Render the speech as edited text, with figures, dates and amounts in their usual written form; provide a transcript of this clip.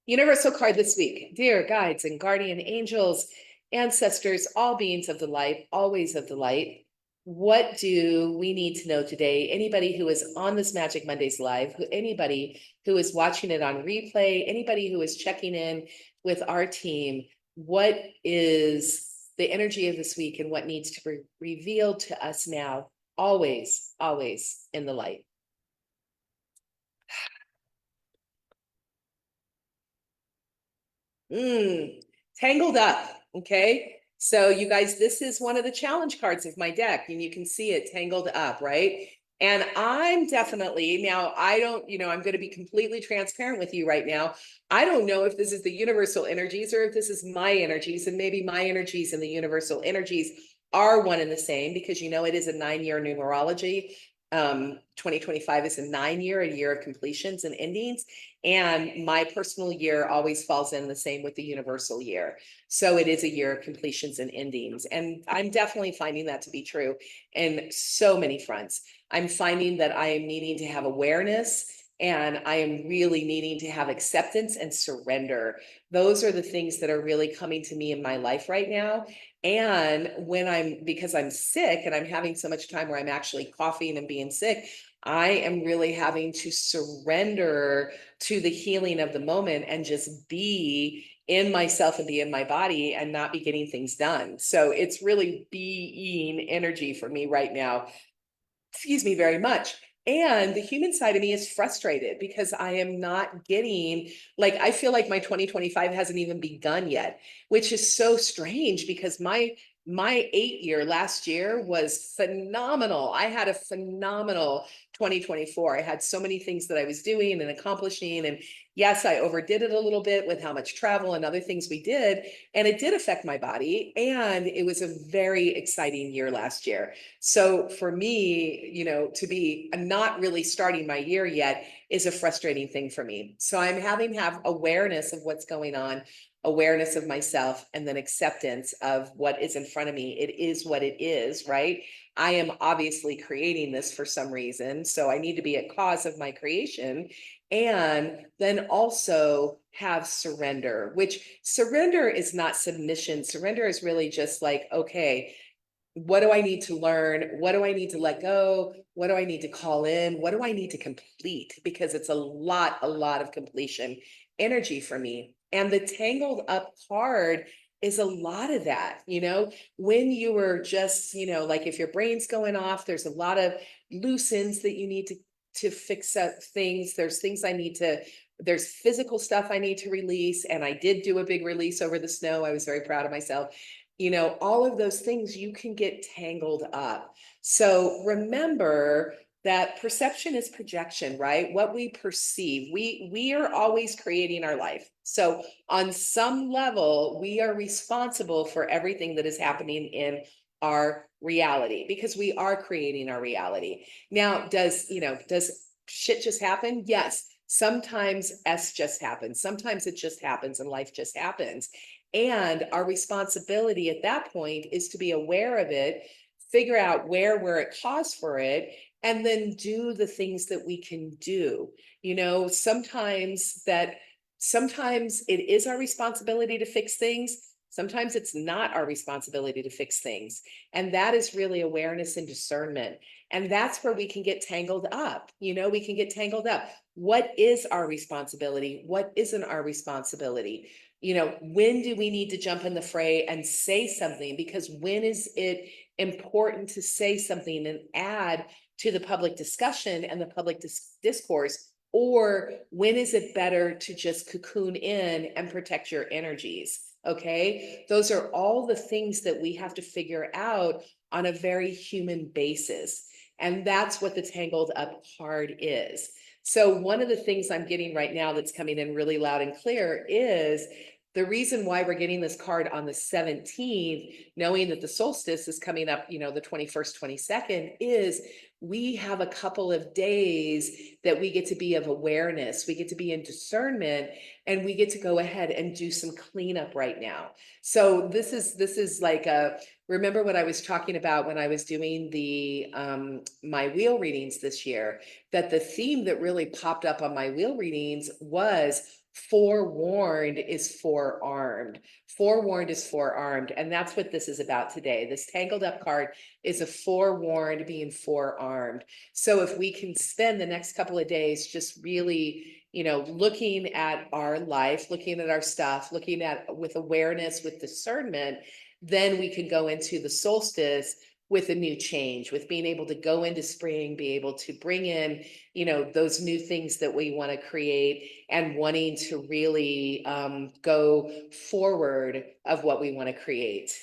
Universal card this week. Dear guides and guardian angels, ancestors, all beings of the light, always of the light. What do we need to know today? Anybody who is on this Magic Mondays live, anybody who is watching it on replay, anybody who is checking in with our team, what is the energy of this week and what needs to be revealed to us now? Always, always in the light. Tangled up. Okay. So you guys, this is one of the challenge cards of my deck, and you can see it tangled up, right? And I'm definitely now, I don't, I'm going to be completely transparent with you right now. I don't know if this is the universal energies or if this is my energies, and maybe my energies and the universal energies are one and the same, because it is a 9-year numerology. 2025 is a 9-year, a year of completions and endings. And my personal year always falls in the same with the universal year. So it is a year of completions and endings. And I'm definitely finding that to be true in so many fronts. I'm finding that I am needing to have awareness, and I am really needing to have acceptance and surrender. Those are the things that are really coming to me in my life right now. And because I'm sick and I'm having so much time where I'm actually coughing and being sick, I am really having to surrender to the healing of the moment and just be in myself and be in my body and not be getting things done. So it's really being energy for me right now. Excuse me very much. And the human side of me is frustrated because I am not getting, I feel like my 2025 hasn't even begun yet, which is so strange because my 8-year last year was phenomenal. I had a phenomenal 2024. I had so many things that I was doing and accomplishing. And yes, I overdid it a little bit with how much travel and other things we did. And it did affect my body. And it was a very exciting year last year. So for me, to be not really starting my year yet is a frustrating thing for me. So I'm having to have awareness of what's going on, awareness of myself, and then acceptance of what is in front of me. It is what it is, right? I am obviously creating this for some reason. So I need to be a cause of my creation. And then also have surrender, which surrender is not submission. Surrender is really just like, okay, what do I need to learn? What do I need to let go? What do I need to call in? What do I need to complete? Because it's a lot of completion energy for me. And the tangled up card is a lot of that, when you were just, like if your brain's going off, there's a lot of loose ends that you need to fix up things. There's there's physical stuff I need to release. And I did do a big release over the snow. I was very proud of myself. All of those things, you can get tangled up. So remember that perception is projection, right? What we perceive, we are always creating our life. So on some level, we are responsible for everything that is happening in our reality because we are creating our reality. Now, does shit just happen? Yes. Sometimes S just happens. Sometimes it just happens and life just happens. And our responsibility at that point is to be aware of it, figure out where we're at cause for it, and then do the things that we can do. Sometimes it is our responsibility to fix things. Sometimes it's not our responsibility to fix things. And that is really awareness and discernment. And that's where we can get tangled up. We can get tangled up. What is our responsibility? What isn't our responsibility? When do we need to jump in the fray and say something? Because when is it important to say something and add to the public discussion and the public discourse? Or when is it better to just cocoon in and protect your energies? Okay, those are all the things that we have to figure out on a very human basis. And that's what the tangled up card is. So one of the things I'm getting right now that's coming in really loud and clear is the reason why we're getting this card on the 17th, knowing that the solstice is coming up, the 21st, 22nd, is we have a couple of days that we get to be of awareness. We get to be in discernment, and we get to go ahead and do some cleanup right now. So this is like remember what I was talking about when I was doing the my wheel readings this year, that the theme that really popped up on my wheel readings was Forewarned is forearmed. Forewarned is forearmed. And that's what this is about today. This Tangled Up card is a forewarned being forearmed. So if we can spend the next couple of days just really, looking at our life, looking at our stuff, looking at with awareness, with discernment, then we can go into the solstice with a new change, with being able to go into spring, be able to bring in, those new things that we want to create and wanting to really go forward of what we want to create.